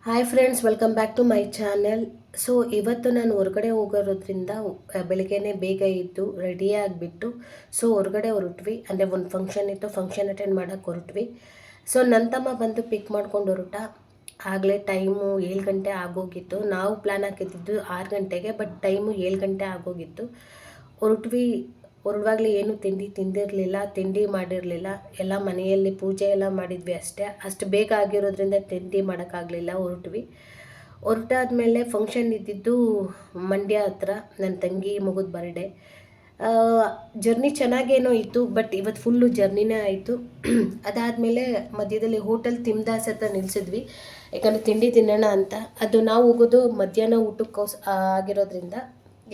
Hi friends, welcome back to my channel. So ಇವತ್ತು ನಾನು ಹೊರಗಡೆ ಹೋಗೋದ್ರಿಂದ ಬೆಳಗ್ಗೆನೇ ಬೇಗ ಇದ್ದು ರೆಡಿ ಆಗಿಬಿಟ್ಟು ಹೊರಗಡೆ ಹೊರಟ್ವಿ. ಅಂದರೆ ಒಂದು ಫಂಕ್ಷನ್ ಇತ್ತು, ಫಂಕ್ಷನ್ ಅಟೆಂಡ್ ಮಾಡೋಕ್ಕೆ ಹೊರಟ್ವಿ. ನನ್ನ ತಮ್ಮ ಬಂದು ಪಿಕ್ ಮಾಡ್ಕೊಂಡು ಹೊರಟ. ಆಗಲೇ ಟೈಮು 7 ಗಂಟೆ ಆಗೋಗಿತ್ತು. ನಾವು ಪ್ಲ್ಯಾನ್ ಹಾಕಿದ್ದು 6 ಗಂಟೆಗೆ, ಬಟ್ ಟೈಮು 7 ಗಂಟೆ ಆಗೋಗಿತ್ತು. ಹೊರಟ್ವಿ. ಹೊರಡುವಾಗಲೇ ಏನು ತಿಂದಿರಲಿಲ್ಲ, ತಿಂಡಿ ಮಾಡಿರಲಿಲ್ಲ. ಎಲ್ಲ ಮನೆಯಲ್ಲಿ ಪೂಜೆ ಎಲ್ಲ ಮಾಡಿದ್ವಿ ಅಷ್ಟೇ. ಅಷ್ಟು ಬೇಗ ಆಗಿರೋದ್ರಿಂದ ತಿಂಡಿ ಮಾಡೋಕ್ಕಾಗಲಿಲ್ಲ. ಹೊರಟಾದ್ಮೇಲೆ ಫಂಕ್ಷನ್ ಇದ್ದಿದ್ದು ಮಂಡ್ಯ ಹತ್ರ, ನನ್ನ ತಂಗಿ ಮಗುದ ಬರ್ಡೇ. ಜರ್ನಿ ಚೆನ್ನಾಗೇನೋ ಇತ್ತು, ಬಟ್ ಇವತ್ತು ಫುಲ್ಲು ಜರ್ನಿನೇ ಆಯಿತು. ಅದಾದಮೇಲೆ ಮಧ್ಯದಲ್ಲಿ ಹೋಟೆಲ್ ತಿಮ್ದಾಸ್ ಹತ್ರ ನಿಲ್ಲಿಸಿದ್ವಿ, ಯಾಕಂದರೆ ತಿಂಡಿ ತಿನ್ನೋಣ ಅಂತ. ಅದು ನಾವು ಹೋಗೋದು ಮಧ್ಯಾಹ್ನ ಊಟಕ್ಕೋಸ್ ಆಗಿರೋದ್ರಿಂದ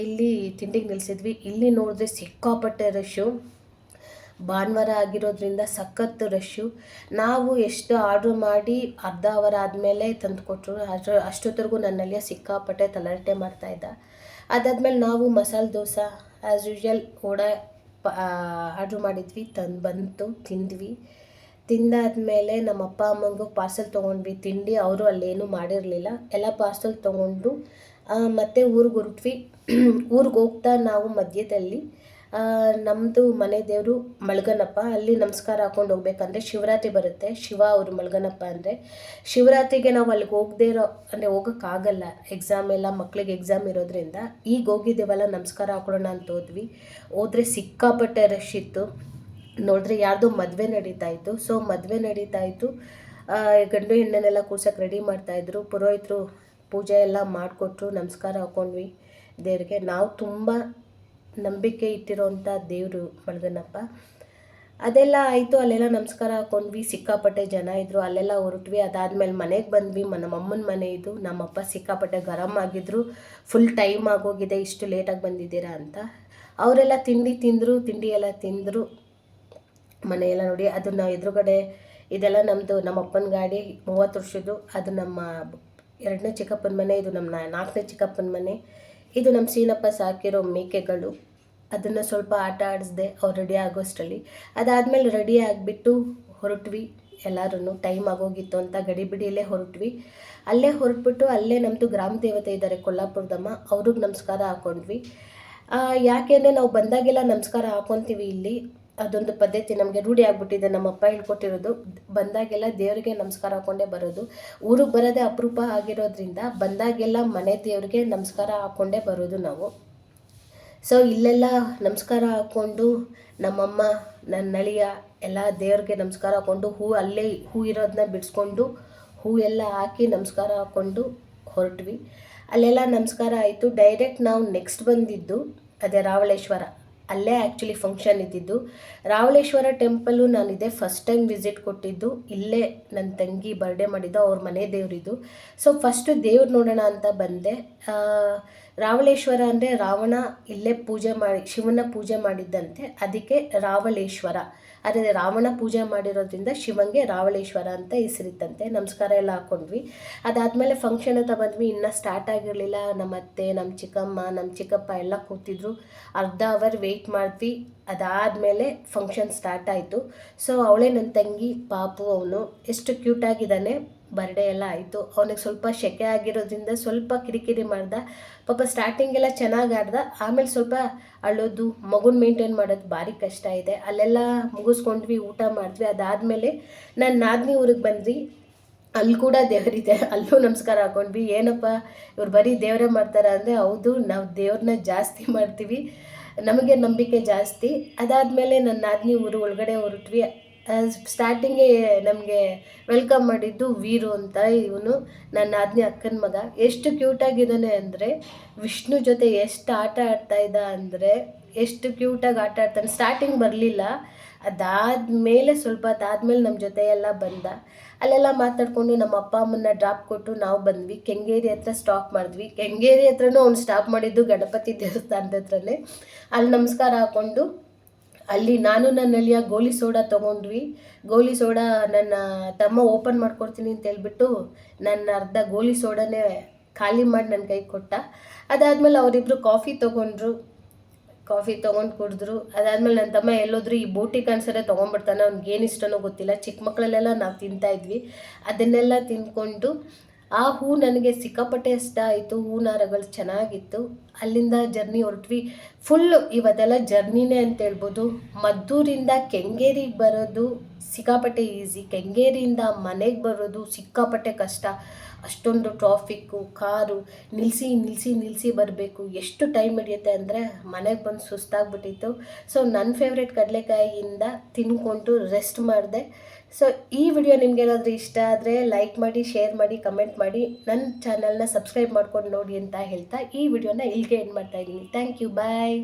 ಇಲ್ಲಿ ತಿಂಡಿಗೆ ನಿಲ್ಲಿಸಿದ್ವಿ. ಇಲ್ಲಿ ನೋಡಿದ್ರೆ ಸಿಕ್ಕಾಪಟ್ಟೆ ರಶ್ಶು. ಭಾನುವಾರ ಆಗಿರೋದ್ರಿಂದ ಸಖತ್ತು ರಶ್ಶು. ನಾವು ಎಷ್ಟು ಆರ್ಡ್ರ್ ಮಾಡಿ ಅರ್ಧ ಅವರ್ ಆದಮೇಲೆ ತಂದು ಕೊಟ್ಟರು. ಅಷ್ಟೊತ್ತರೆಗೂ ನನ್ನಲ್ಲಿಯ ಸಿಕ್ಕಾಪಟ್ಟೆ ತಲಾಟೆ ಮಾಡ್ತಾಯಿದ್ದ. ಅದಾದಮೇಲೆ ನಾವು masala dosa as usual order ಮಾಡಿದ್ವಿ, ಬಂತು, ತಿಂದ್ವಿ. ತಿಂದಾದ್ಮೇಲೆ ನಮ್ಮ ಅಪ್ಪ ಅಮ್ಮಂಗೂ ಪಾರ್ಸೆಲ್ ತೊಗೊಂಡ್ವಿ ತಿಂಡಿ. ಅವರು ಅಲ್ಲೇನೂ ಮಾಡಿರಲಿಲ್ಲ, ಎಲ್ಲ ಪಾರ್ಸೆಲ್ ತೊಗೊಂಡು ಮತ್ತೆ ಊರಿಗೆ ಹೊರಟ್ವಿ. ಊರಿಗೆ ಹೋಗ್ತಾ ನಾವು ಮಧ್ಯದಲ್ಲಿ ನಮ್ಮದು ಮನೆ ದೇವರು ಮಳ್ಗನಪ್ಪ, ಅಲ್ಲಿ ನಮಸ್ಕಾರ ಹಾಕ್ಕೊಂಡು ಹೋಗ್ಬೇಕಂದ್ರೆ ಶಿವರಾತ್ರಿ ಬರುತ್ತೆ. ಶಿವ ಅವರು ಮಳ್ಗನಪ್ಪ ಅಂದರೆ ಶಿವರಾತ್ರಿಗೆ ನಾವು ಅಲ್ಲಿಗೆ ಹೋಗದೇ ಅಂದರೆ ಹೋಗೋಕ್ಕಾಗಲ್ಲ, ಮಕ್ಕಳಿಗೆ ಎಕ್ಸಾಮ್ ಇರೋದ್ರಿಂದ. ಈಗ ಹೋಗಿದ್ದೇವಲ್ಲ, ನಮಸ್ಕಾರ ಹಾಕೊಳ್ಳೋಣ ಅಂತ ಹೋದರೆ ಸಿಕ್ಕಾಪಟ್ಟೆ ರಶ್ ಇತ್ತು. ನೋಡಿದ್ರೆ ಯಾರ್ದೋ ಮದುವೆ ನಡೀತಾ ಇತ್ತು. ಮದುವೆ ನಡೀತಾ ಇತ್ತು. ಗಂಡು ಹೆಣ್ಣನ್ನೆಲ್ಲ ಕೂರ್ಸೋಕೆ ರೆಡಿ ಮಾಡ್ತಾಯಿದ್ರು. ಪುರೋಹಿತರು ಪೂಜೆ ಎಲ್ಲ ಮಾಡಿಕೊಟ್ರು. ನಮಸ್ಕಾರ ಹಾಕ್ಕೊಂಡ್ವಿ ದೇವ್ರಿಗೆ. ನಾವು ತುಂಬ ನಂಬಿಕೆ ಇಟ್ಟಿರೋಂಥ ದೇವರು ಮಳ್ಗನಪ್ಪ. ಅದೆಲ್ಲ ಆಯಿತು. ಅಲ್ಲೆಲ್ಲ ನಮಸ್ಕಾರ ಹಾಕ್ಕೊಂಡ್ವಿ. ಸಿಕ್ಕಾಪಟ್ಟೆ ಜನ ಇದ್ದರು. ಅಲ್ಲೆಲ್ಲ ಹೊರಟ್ವಿ. ಅದಾದಮೇಲೆ ಮನೆಗೆ ಬಂದ್ವಿ. ನಮ್ಮಮ್ಮನ ಮನೆ ಇದು. ನಮ್ಮಪ್ಪ ಸಿಕ್ಕಾಪಟ್ಟೆ ಗರಂ ಆಗಿದ್ರು, ಫುಲ್ ಟೈಮ್ ಆಗೋಗಿದೆ, ಇಷ್ಟು ಲೇಟಾಗಿ ಬಂದಿದ್ದೀರಾ ಅಂತ. ಅವರೆಲ್ಲ ತಿಂಡಿ ತಿಂದರು. ತಿಂಡಿ ಎಲ್ಲ ತಿಂದರು. ಮನೆಯೆಲ್ಲ ನೋಡಿ, ಅದು ನಾವು ಎದುರುಗಡೆ ಇದೆಲ್ಲ ನಮ್ಮದು, ನಮ್ಮಪ್ಪನ ಗಾಡಿ 30 ವರ್ಷದ್ದು. ಅದು ನಮ್ಮ 2ನೇ ಚಿಕ್ಕಪ್ಪನ ಮನೆ, ಇದು ನಮ್ಮ 4ನೇ ಚಿಕ್ಕಪ್ಪನ ಮನೆ. ಇದು ನಮ್ಮ ಸೀನಪ್ಪ ಸಾಕಿರೋ ಮೇಕೆಗಳು. ಅದನ್ನು ಸ್ವಲ್ಪ ಆಟ ಆಡಿಸ್ದೆ ಅವ್ರು ರೆಡಿ ಆಗೋಷ್ಟರಲ್ಲಿ. ಅದಾದಮೇಲೆ ರೆಡಿ ಆಗಿಬಿಟ್ಟು ಹೊರಟ್ವಿ. ಎಲ್ಲರೂ ಟೈಮ್ ಆಗೋಗಿತ್ತು ಅಂತ ಗಡಿಬಿಡಿಯಲ್ಲೇ ಹೊರಟ್ವಿ. ಅಲ್ಲೇ ಹೊರಟ್ಬಿಟ್ಟು ಅಲ್ಲೇ ನಮ್ಮದು ಗ್ರಾಮ ದೇವತೆ ಇದ್ದಾರೆ, ಕೊಲ್ಲಾಪುರದಮ್ಮ, ಅವ್ರಿಗೆ ನಮಸ್ಕಾರ ಹಾಕ್ಕೊಂಡ್ವಿ. ಯಾಕೆಂದರೆ ನಾವು ಬಂದಾಗೆಲ್ಲ ನಮಸ್ಕಾರ ಹಾಕ್ಕೊತೀವಿ ಇಲ್ಲಿ. ಅದೊಂದು ಪದ್ಧತಿ ನಮಗೆ ರೂಢಿ ಆಗಿಬಿಟ್ಟಿದೆ, ನಮ್ಮಪ್ಪ ಹೇಳ್ಕೊಟ್ಟಿರೋದು. ಬಂದಾಗೆಲ್ಲ ದೇವರಿಗೆ ನಮಸ್ಕಾರ ಹಾಕ್ಕೊಂಡೇ ಬರೋದು. ಊರಿಗೆ ಬರೋದೇ ಅಪರೂಪ ಆಗಿರೋದ್ರಿಂದ ಬಂದಾಗೆಲ್ಲ ಮನೆ ದೇವ್ರಿಗೆ ನಮಸ್ಕಾರ ಹಾಕ್ಕೊಂಡೇ ಬರೋದು ನಾವು. ಇಲ್ಲೆಲ್ಲ ನಮಸ್ಕಾರ ಹಾಕ್ಕೊಂಡು ನಮ್ಮಮ್ಮ, ನನ್ನ ಅಳಿಯ ಎಲ್ಲ ದೇವ್ರಿಗೆ ನಮಸ್ಕಾರ ಹಾಕ್ಕೊಂಡು ಅಲ್ಲೇ ಹೂ ಇರೋದನ್ನ ಬಿಡಿಸ್ಕೊಂಡು ಹೂ ಎಲ್ಲ ಹಾಕಿ ನಮಸ್ಕಾರ ಹಾಕ್ಕೊಂಡು ಹೊರಟ್ವಿ. ಅಲ್ಲೆಲ್ಲ ನಮಸ್ಕಾರ ಆಯಿತು. ಡೈರೆಕ್ಟ್ ನಾವು ನೆಕ್ಸ್ಟ್ ಬಂದಿದ್ದು ಅದೇ ರಾವಳೇಶ್ವರ. ಅಲ್ಲೇ ಆ್ಯಕ್ಚುಲಿ ಫಂಕ್ಷನ್ ಇದ್ದಿದ್ದು. ರಾವಳೇಶ್ವರ ಟೆಂಪಲ್ಲು ನಾನಿದೆ ಫಸ್ಟ್ ಟೈಮ್ ವಿಸಿಟ್ ಕೊಟ್ಟಿದ್ದು. ಇಲ್ಲೇ ನನ್ನ ತಂಗಿ ಬರ್ಡೇ ಮಾಡಿದ್ದು, ಅವ್ರ ಮನೆ ದೇವರಿದ್ದು. ಫಸ್ಟು ದೇವ್ರು ನೋಡೋಣ ಅಂತ ಬಂದೆ. ರಾವಳೇಶ್ವರ ಅಂದರೆ ರಾವಣ ಇಲ್ಲೇ ಶಿವನ ಪೂಜೆ ಮಾಡಿದ್ದಂತೆ, ಅದಕ್ಕೆ ರಾವಳೇಶ್ವರ. ಅದೇ ರಾವಣ ಪೂಜೆ ಮಾಡಿರೋದ್ರಿಂದ ಶಿವಂಗೆ ರಾವಳೇಶ್ವರ ಅಂತ ಹೆಸರಿತ್ತಂತೆ. ನಮಸ್ಕಾರ ಎಲ್ಲ ಹಾಕ್ಕೊಂಡ್ವಿ. ಅದಾದಮೇಲೆ ಫಂಕ್ಷನ್ ಅಂತ ಬಂದ್ವಿ. ಇನ್ನೂ ಸ್ಟಾರ್ಟ್ ಆಗಿರಲಿಲ್ಲ. ನಮ್ಮ ಅತ್ತೆ, ನಮ್ಮ ಚಿಕ್ಕಮ್ಮ, ನಮ್ಮ ಚಿಕ್ಕಪ್ಪ ಎಲ್ಲ ಕೂತಿದ್ರು. ಅರ್ಧ ಅವರ್ ವೆಯ್ಟ್ ಮಾಡಿದ್ವಿ. ಅದಾದಮೇಲೆ ಫಂಕ್ಷನ್ ಸ್ಟಾರ್ಟ್ ಆಯಿತು. ಅವಳೇ ನನ್ನ ತಂಗಿ ಪಾಪು, ಅವನು ಎಷ್ಟು ಕ್ಯೂಟಾಗಿದ್ದಾನೆ. ಬರ್ಡೇ ಎಲ್ಲ ಆಯಿತು. ಅವನಿಗೆ ಸ್ವಲ್ಪ ಸೆಕೆ ಆಗಿರೋದ್ರಿಂದ ಸ್ವಲ್ಪ ಕಿರಿಕಿರಿ ಮಾಡ್ದ. ಪಾಪ ಸ್ಟಾರ್ಟಿಂಗೆಲ್ಲ ಚೆನ್ನಾಗಿ ಆಡ್ದ, ಆಮೇಲೆ ಸ್ವಲ್ಪ ಅಳೋದು, ಮಗುನ ಮೇಂಟೈನ್ ಮಾಡೋದು ಭಾರಿ ಕಷ್ಟ ಇದೆ. ಅಲ್ಲೆಲ್ಲ ಮುಗಿಸ್ಕೊಂಡ್ವಿ, ಊಟ ಮಾಡಿದ್ವಿ. ಅದಾದಮೇಲೆ ನಾನು ನಾದಿನಿ ಊರಿಗೆ ಬಂದ್ವಿ. ಅಲ್ಲಿ ಕೂಡ ದೇವರಿದೆ, ಅಲ್ಲೂ ನಮಸ್ಕಾರ ಹಾಕ್ಕೊಂಡ್ವಿ. ಏನಪ್ಪ ಇವ್ರು ಬರೀ ದೇವರೇ ಮಾಡ್ತಾರೆ ಅಂದರೆ, ಹೌದು, ನಾವು ದೇವ್ರನ್ನ ಜಾಸ್ತಿ ಮಾಡ್ತೀವಿ, ನಮಗೆ ನಂಬಿಕೆ ಜಾಸ್ತಿ. ಅದಾದಮೇಲೆ ನನ್ನ ನಾದಿನಿ ಊರು ಒಳಗಡೆ ಹೊರಟ್ವಿ. ಸ್ಟಾರ್ಟಿಂಗೇ ನಮಗೆ ವೆಲ್ಕಮ್ ಮಾಡಿದ್ದು ವೀರು ಅಂತ. ಇವನು ನನ್ನ ನಾದಿನಿ ಅಕ್ಕನ ಮಗ. ಎಷ್ಟು ಕ್ಯೂಟಾಗಿದ್ದಾನೆ ಅಂದರೆ, ವಿಷ್ಣು ಜೊತೆ ಎಷ್ಟು ಆಟ ಆಡ್ತಾಯಿದ್ದ ಅಂದರೆ ಎಷ್ಟು ಕ್ಯೂಟಾಗಿ ಆಟ ಆಡ್ತಾನೆ. ಸ್ಟಾರ್ಟಿಂಗ್ ಬರಲಿಲ್ಲ, ಅದಾದಮೇಲೆ ಸ್ವಲ್ಪ ಅದಾದಮೇಲೆ ನಮ್ಮ ಜೊತೆ ಎಲ್ಲ ಬಂದ. ಅಲ್ಲೆಲ್ಲ ಮಾತಾಡಿಕೊಂಡು ನಮ್ಮ ಅಪ್ಪ ಅಮ್ಮನ್ನ ಡ್ರಾಪ್ ಕೊಟ್ಟು ನಾವು ಬಂದ್ವಿ. ಕೆಂಗೇರಿ ಹತ್ರ ಸ್ಟಾಪ್ ಮಾಡಿದ್ವಿ. ಕೆಂಗೇರಿ ಹತ್ರನೂ ಅವ್ನು ಸ್ಟಾಪ್ ಮಾಡಿದ್ದು ಗಣಪತಿ ದೇವಸ್ಥಾನದ ಹತ್ರನೇ. ಅಲ್ಲಿ ನಮಸ್ಕಾರ ಹಾಕ್ಕೊಂಡು ಅಲ್ಲಿ ನಾನು ನನ್ನ ಅಳಿಯ ಗೋಲಿ ಸೋಡಾ ತೊಗೊಂಡ್ವಿ. ಗೋಲಿ ಸೋಡಾ ನನ್ನ ತಮ್ಮ ಓಪನ್ ಮಾಡ್ಕೊಡ್ತೀನಿ ಅಂತ ಹೇಳ್ಬಿಟ್ಟು ನನ್ನ ಅರ್ಧ ಗೋಲಿ ಸೋಡಾನೇ ಖಾಲಿ ಮಾಡಿ ನನ್ನ ಕೈ ಕೊಟ್ಟ. ಅದಾದಮೇಲೆ ಅವರಿಬ್ಬರು ಕಾಫಿ ತೊಗೊಂಡ್ರು. ಕಾಫಿ ತೊಗೊಂಡು ಕುಡಿದ್ರು. ಅದಾದಮೇಲೆ ನನ್ನ ತಮ್ಮ ಎಲ್ಲೋದ್ರು ಈ ಬೋಟಿ ಕಾಣಿಸರೆ ತೊಗೊಂಡ್ಬಿಡ್ತಾನೆ, ಅವ್ನಿಗೆ ಏನು ಇಷ್ಟನೋ ಗೊತ್ತಿಲ್ಲ. ಚಿಕ್ಕ ಮಕ್ಕಳಲ್ಲೆಲ್ಲ ನಾವು ತಿಂತಾಯಿದ್ವಿ, ಅದನ್ನೆಲ್ಲ ತಿಂದ್ಕೊಂಡು ಆ ಹೂ ನನಗೆ ಸಿಕ್ಕಾಪಟ್ಟೆ ಇಷ್ಟ ಆಯಿತು. ಹೂನಾರಗಳು ಚೆನ್ನಾಗಿತ್ತು. ಅಲ್ಲಿಂದ ಜರ್ನಿ ಹೊರಟ್ವಿ. ಫುಲ್ಲು ಇವತ್ತೆಲ್ಲ ಜರ್ನಿನೇ ಅಂತ ಹೇಳ್ಬೋದು. ಮದ್ದೂರಿಂದ ಕೆಂಗೇರಿಗೆ ಬರೋದು ಸಿಕ್ಕಾಪಟ್ಟೆ ಈಸಿ, ಕೆಂಗೇರಿಯಿಂದ ಮನೆಗೆ ಬರೋದು ಸಿಕ್ಕಾಪಟ್ಟೆ ಕಷ್ಟ. ಅಷ್ಟೊಂದು ಟ್ರಾಫಿಕ್ಕು, ಕಾರು ನಿಲ್ಲಿಸಿ ನಿಲ್ಲಿಸಿ ನಿಲ್ಲಿಸಿ ಬರಬೇಕು. ಎಷ್ಟು ಟೈಮ್ ಹಿಡಿಯುತ್ತೆ ಅಂದರೆ ಮನೆಗೆ ಬಂದು ಸುಸ್ತಾಗ್ಬಿಟ್ಟಿತ್ತು. ಸೊ ನನ್ನ ಫೇವ್ರೆಟ್ ಕಡಲೆಕಾಯಿಯಿಂದ ತಿನ್ಕೊಂಡು ರೆಸ್ಟ್ ಮಾಡಿದೆ. ಸೊ ಈ ವಿಡಿಯೋ ನಿಮ್ಗೇನಾದರೂ ಇಷ್ಟ ಆದರೆ ಲೈಕ್ ಮಾಡಿ, ಶೇರ್ ಮಾಡಿ, ಕಮೆಂಟ್ ಮಾಡಿ, ನನ್ನ ಚಾನಲ್ನ ಸಬ್ಸ್ಕ್ರೈಬ್ ಮಾಡ್ಕೊಂಡು ನೋಡಿ ಅಂತ ಹೇಳ್ತಾ ಈ ವಿಡಿಯೋನ ಇಲ್ಲಿಗೆ ಎಂಡ್ ಮಾಡ್ತಾಯಿದ್ದೀನಿ. Thank you, bye.